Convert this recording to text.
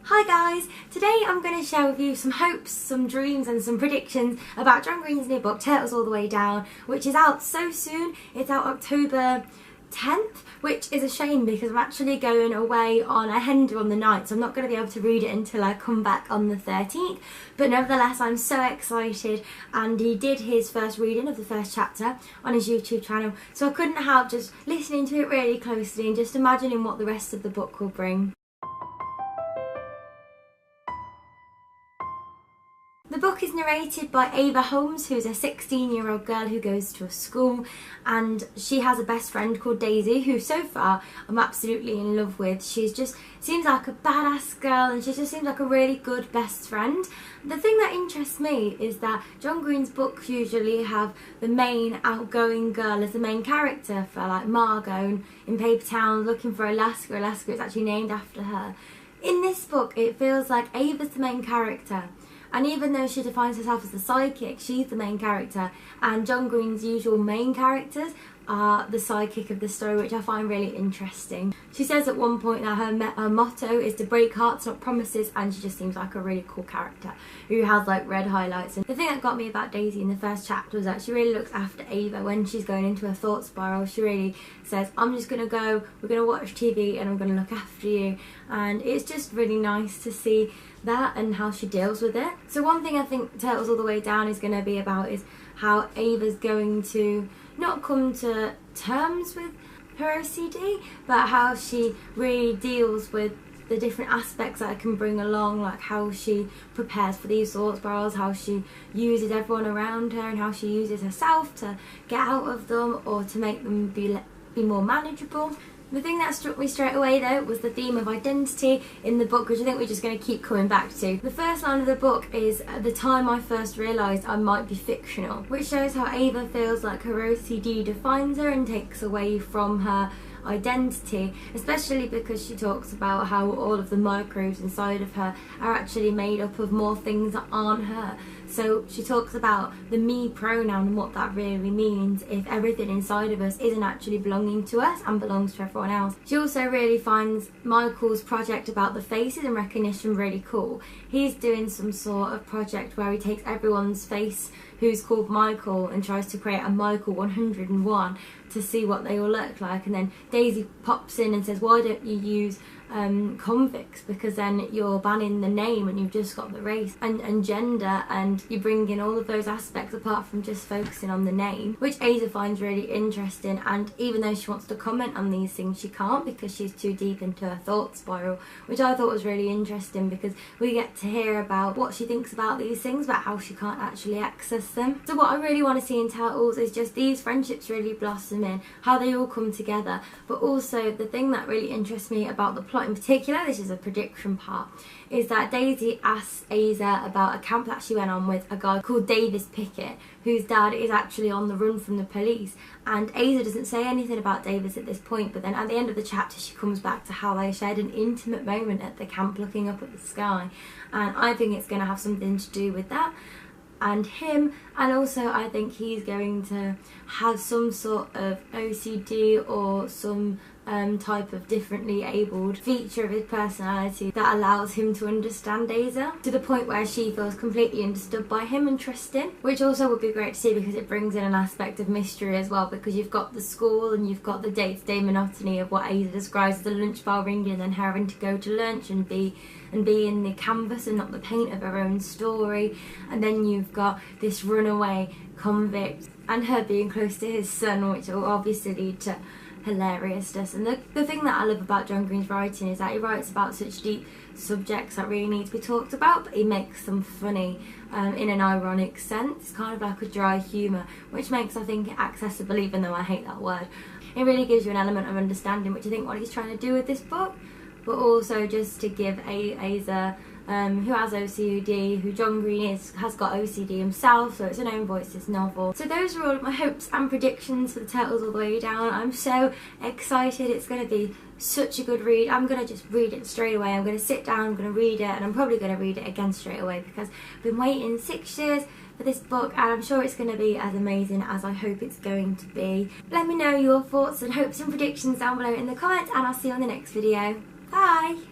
Hi guys, today I'm going to share with you some hopes, some dreams and some predictions about John Green's new book, Turtles All the Way Down, which is out so soon. It's out October 10th, which is a shame because I'm actually going away on a Hender on the 9th, so I'm not going to be able to read it until I come back on the 13th. But nevertheless, I'm so excited, and he did his first reading of the first chapter on his YouTube channel, so I couldn't help just listening to it really closely and just imagining what the rest of the book will bring. The book is narrated by Ava Holmes, who's a 16-year-old girl who goes to a school, and she has a best friend called Daisy, who so far I'm absolutely in love with. She's just seems like a badass girl, and she just seems like a really good best friend. The thing that interests me is that John Green's books usually have the main outgoing girl as the main character, for like Margot in Paper Town, Looking for Alaska. Alaska is actually named after her. In this book, it feels like Ava's the main character. And even though she defines herself as the sidekick, she's the main character. And John Green's usual main characters are the sidekick of the story, which I find really interesting. She says at one point that her motto is to break hearts, not promises, and she just seems like a really cool character who has like red highlights. And the thing that got me about Daisy in the first chapter was that she really looks after Ava when she's going into a thought spiral. She really says, I'm just going to go, we're going to watch TV and I'm going to look after you. And it's just really nice to see that and how she deals with it. So one thing I think Turtles All the Way Down is going to be about is how Ava's going to not come to terms with her OCD, but how she really deals with the different aspects that it can bring along, like how she prepares for these thought spirals, how she uses everyone around her and how she uses herself to get out of them or to make them be more manageable. The thing that struck me straight away though was the theme of identity in the book, which I think we're just going to keep coming back to. The first line of the book is, at the time I first realised I might be fictional, which shows how Ava feels like her OCD defines her and takes away from her identity, especially because she talks about how all of the microbes inside of her are actually made up of more things that aren't her. So she talks about the me pronoun and what that really means if everything inside of us isn't actually belonging to us and belongs to everyone else. She also really finds Michael's project about the faces and recognition really cool. He's doing some sort of project where he takes everyone's face who's called Michael and tries to create a Michael 101 to see what they all look like, and then Daisy pops in and says, why don't you use convicts, because then you're banning the name and you've just got the race and gender, and you bring in all of those aspects apart from just focusing on the name, which Ava finds really interesting. And even though she wants to comment on these things, she can't because she's too deep into her thought spiral, which I thought was really interesting because we get to hear about what she thinks about these things but how she can't actually access them. So what I really want to see in Turtles is just these friendships really blossoming, how they all come together, but also the thing that really interests me about the plot in particular, this is a prediction part, is that Daisy asks Asa about a camp that she went on with a guy called Davis Pickett, whose dad is actually on the run from the police. And Asa doesn't say anything about Davis at this point, but then at the end of the chapter she comes back to how they shared an intimate moment at the camp looking up at the sky, and I think it's going to have something to do with that and him, and also I think he's going to have some sort of OCD or some type of differently abled feature of his personality that allows him to understand Asa to the point where she feels completely understood by him and trusting, which also would be great to see because it brings in an aspect of mystery as well, because you've got the school and you've got the day-to-day monotony of what Asa describes as the lunch bell ringing and then her having to go to lunch and be in the canvas and not the paint of her own story, and then you've got this runaway convict and her being close to his son, which will obviously lead to hilariousness. And the thing that I love about John Green's writing is that he writes about such deep subjects that really need to be talked about, but he makes them funny in an ironic sense. It's kind of like a dry humour, which makes, I think, it accessible, even though I hate that word. It really gives you an element of understanding, which I think what he's trying to do with this book, but also just to give Asa, who has OCD, who John Green has got OCD himself, so it's an own voices novel. So those are all of my hopes and predictions for the Turtles All the Way Down. I'm so excited. It's going to be such a good read. I'm going to just read it straight away. I'm going to sit down, I'm going to read it, and I'm probably going to read it again straight away because I've been waiting 6 years for this book, and I'm sure it's going to be as amazing as I hope it's going to be. Let me know your thoughts and hopes and predictions down below in the comments, and I'll see you on the next video. Bye!